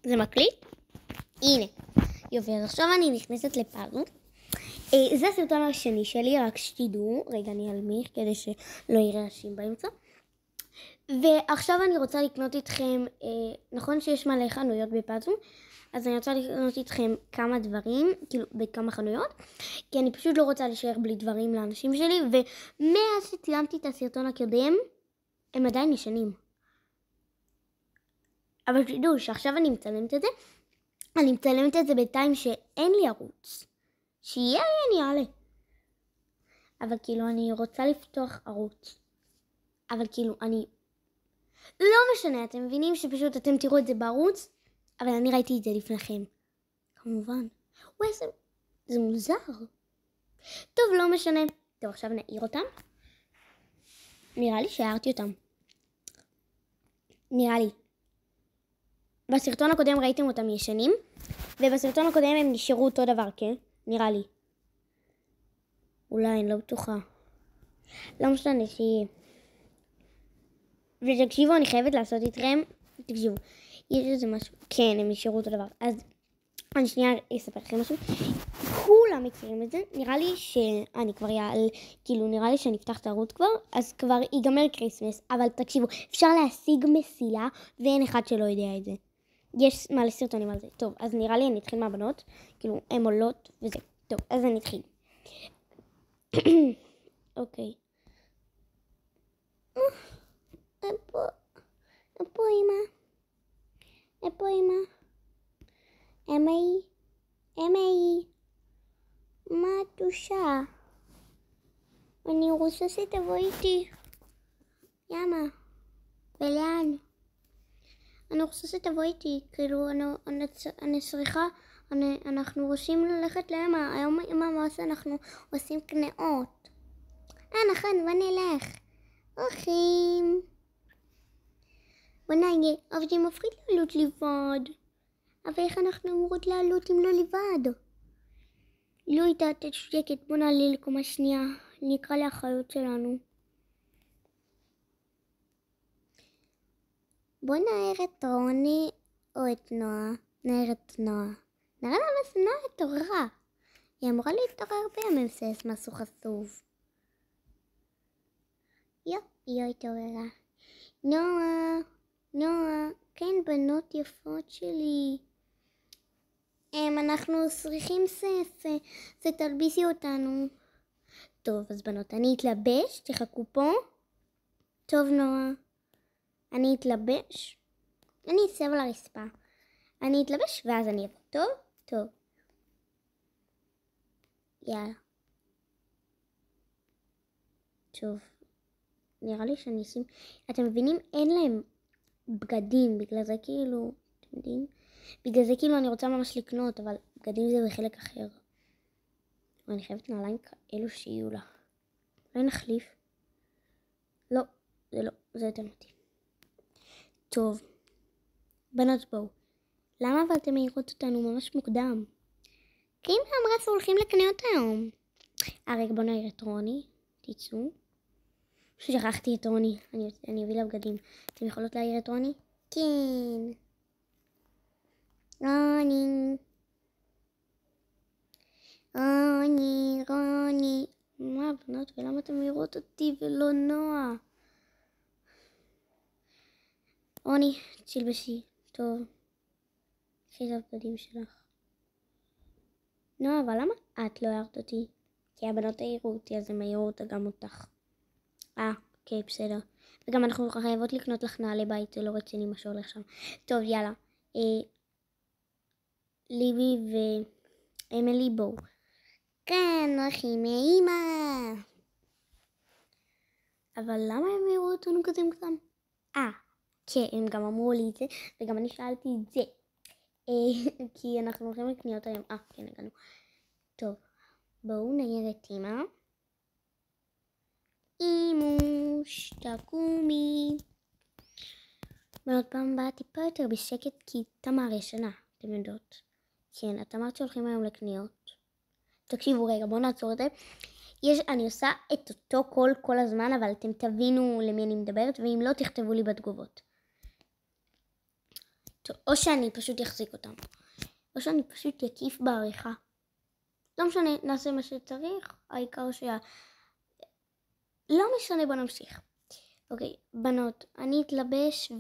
זה מקליט? הנה. יופי, אז עכשיו אני נכנסת לפאזל. זה הסרטון השני שלי, רק שתדעו. רגע, אני אלמיך כדי שלא יראה רעשים באמצע. ועכשיו אני רוצה לקנות איתכם, נכון שיש מלא חנויות בפאזל, אז אני רוצה לקנות איתכם כמה דברים, כאילו בכמה חנויות, כי אני פשוט לא רוצה להישאר בלי דברים לאנשים שלי, ומאז שצילמתי את הסרטון הקודם, הם עדיין ישנים. אבל תדעו שעכשיו אני מצלמת את זה, אני מצלמת את זה בינתיים שאין לי ערוץ. שיהיה אני אעלה. אבל כאילו אני רוצה לפתוח ערוץ. אבל כאילו אני... לא משנה, אתם מבינים שפשוט אתם תראו את זה בערוץ, אבל אני ראיתי את זה לפניכם. כמובן. וואי, זה מוזר. טוב, לא משנה. טוב, עכשיו נעיר אותם. נראה לי שהערתי אותם. נראה לי. בסרטון הקודם ראיתם אותם ישנים, ובסרטון הקודם הם נשארו אותו דבר, כן? נראה לי. אולי, אני לא בטוחה. לא משנה שיהיה. ותקשיבו, אני חייבת לעשות איתכם. תקשיבו, יש איזה משהו. כן, הם נשארו אותו דבר. אז אני שנייה אספר לכם משהו. כולם מכירים את זה. נראה לי שאני כבר כאילו נראה לי שאני אפתח את הערוץ כבר, אז כבר ייגמר קריסמס. אבל תקשיבו, אפשר להשיג מסילה, ואין אחד שלא יודע את זה. יש מלא סרטונים על זה. טוב, אז נראה לי אני אתחיל מהבנות. כאילו, הן עולות וזה. טוב, אז אני אתחיל. אוקיי. איפה אמא? איפה אמא? אמא, מה את עושה? אני רוצה שתבוא איתי. ימה? ולאן? אני רוצה שתבוא איתי, כאילו אני צריכה, אנחנו רוצים ללכת לאמא, היום אמא עושה, אנחנו עושים קנאות. נכון, בוא נלך. הולכים. בוא נהיה, אבל זה מפחיד לעלות לבד. אבל איך אנחנו אמורות לעלות אם לא לבד? לא יודעת, שקט, בוא נעלה לקומה שנייה, נקרא לאחיות שלנו. בוא נעיר את רוני או את נועה. נעיר את נועה. נראה למה זה נועה התעוררה. היא אמורה להתעורר ב-MMCS משהו חשוף. היא התעוררה. נועה, כן בנות יפות שלי. אנחנו צריכים זה תלביסי אותנו. טוב, אז בנות, אני אתלבש, תחכו פה. טוב נועה. אני אתלבש. אני אסב על הרצפה. אני אתלבש ואז אני אבוא. טוב? טוב. יאללה. טוב. נראה לי שאני אשים... אתם מבינים? אין להם בגדים. בגלל זה כאילו... אתם יודעים? בגלל זה כאילו אני רוצה ממש לקנות, אבל בגדים זה בחלק אחר. ואני חייבת נעליים כאלו שיהיו לה. אולי נחליף? לא. זה לא. זה יותר מתאים. טוב, בנות בואו. למה אבל אתם מעירות אותנו ממש מוקדם? כי אם אמרה שהולכים לקניות היום. רגע, בוא נעיר את רוני. תצאו. שכחתי את רוני. אני אביא לה בגדים. אתם יכולות להעיר את רוני? כן. רוני. מה בנות? ולמה אתם מעירות אותי ולא נועה? רוני, תלבשי. טוב. קחי את הבגדים שלך. אבל למה את לא הערת אותי? כי הבנות העירו אותי, אז הם העירו אותה גם אותך. אוקיי, בסדר. וגם אנחנו חייבות לקנות לך נעלי בית, זה לא רציני מה שהולך שם. טוב, יאללה. ליבי ואמילי בואו. כן, הולכים מאמא. אבל למה הם העירו אותנו כזה מוקדם? כן, הם גם אמרו לי את זה, וגם אני שאלתי את זה. כי אנחנו הולכים לקניות היום. כן, הגענו. טוב, בואו נעיר את אמא. אימוש, תקומי. ועוד פעם באה טיפה יותר בשקט, כי תמר ישנה, אתם יודעות. כן, את אמרת שהולכים היום לקניות. תקשיבו רגע, בואו נעצור את זה. אני עושה את אותו קול כל הזמן, אבל אתם תבינו למי אני מדברת, ואם לא, תכתבו לי בתגובות. טוב, או שאני פשוט אחזיק אותם, או שאני פשוט אקיף בעריכה. לא משנה, נעשה מה שצריך, העיקר לא משנה, בוא נמשיך. אוקיי, בנות, אני אתלבש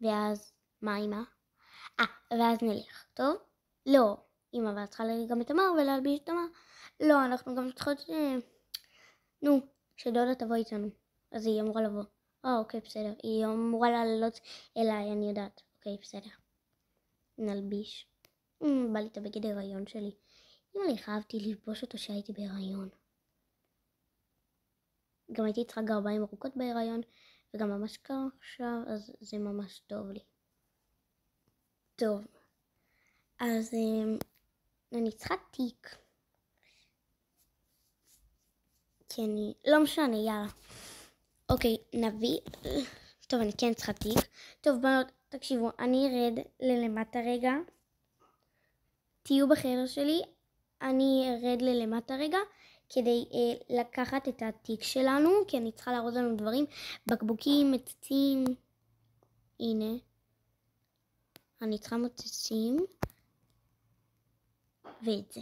ואז מה אמא? ואז נלך, טוב? לא, אמא ואת צריכה גם את תמר ולהלביש את תמר. לא, אנחנו גם צריכות שדודה תבוא איתנו. אז היא אמורה לבוא. אוקיי, בסדר. היא אמורה לעלות אליי, אני יודעת. אוקיי, בסדר. נלביש. בא לי את הבגד הריון שלי. אמא לי, חייבתי ללבוש אותו שהייתי בהיריון. גם הייתי צריכה גרביים ארוכות בהיריון, וגם ממש קר עכשיו, אז זה ממש טוב לי. טוב. אז אני צריכה תיק. כי אני... לא משנה, יאללה. אוקיי, נביא. טוב, אני כן צריכה תיק. טוב, בנות, תקשיבו, אני ארד ללמטה רגע. תהיו בחדר שלי. אני ארד ללמטה רגע, כדי לקחת את התיק שלנו, כי אני צריכה להראות לנו דברים. בקבוקים, מציצים. הנה. אני צריכה מציצים. ואת זה.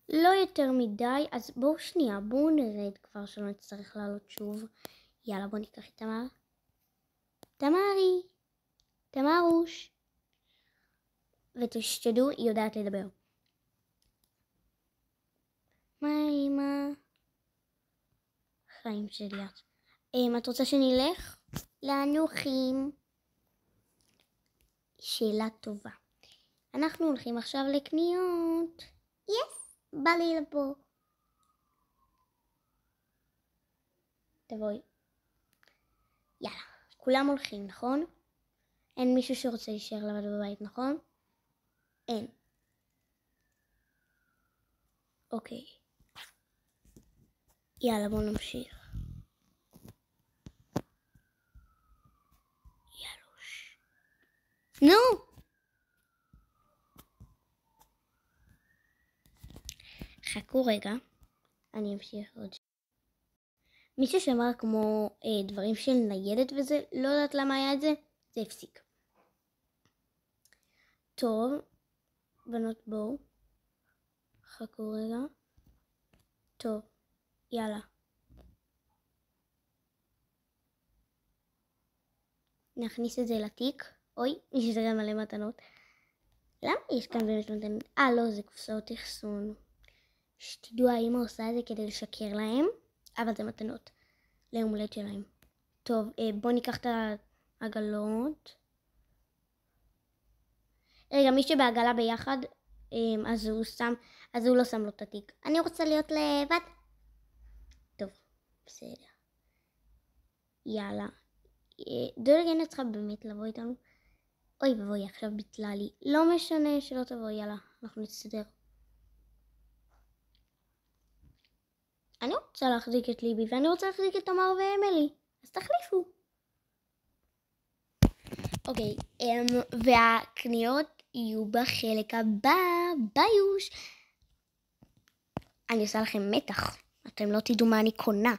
לא יותר מדי, אז בואו שנייה, בואו נרד כבר שלא נצטרך לעלות שוב. יאללה, בואו ניקח את תמר. תמרי, תמרוש. ותשתדעו, היא יודעת לדבר. מה אמא? חיים שלי את. את רוצה שנלך? לאן הולכים? שאלה טובה. אנחנו הולכים עכשיו לקניות. יס, בא לי לפה. תבואי. יאללה, כולם הולכים, נכון? אין מישהו שרוצה להישאר לבד בבית, נכון? אין. אוקיי. יאללה, בואו נמשיך. יאלוש. נו! חכו רגע. אני אמשיך עוד. מישהו שאמר כמו דברים של ניידת וזה, לא יודעת למה היה את זה, זה הפסיק. טוב, בנות בואו. חכו רגע. טוב, יאללה. נכניס את זה לתיק. אוי, יש גם מלא מתנות. למה יש כאן באמת מתנות? לא, זה קופסאות אחסון. שתדעו, האמא עושה את זה כדי לשקר להם, אבל זה מתנות ליום הולדת שלהם. טוב, בואו ניקח את העגלות. רגע, מי שבעגלה ביחד, אז הוא לא שם לו את התיק. אני רוצה להיות לבד. טוב, בסדר. יאללה. דודה גנה צריכה באמת לבוא איתנו. אוי ובואי, עכשיו ביטלה לי. לא משנה שלא תבוא, יאללה, אנחנו נסתדר. אני רוצה להחזיק את ליבי, ואני רוצה להחזיק את תמר ואמילי. אז תחליפו. אוקיי, והקניות יהיו בחלק הבא. ביוש. אני עושה לכם מתח. אתם לא תדעו מה אני קונה.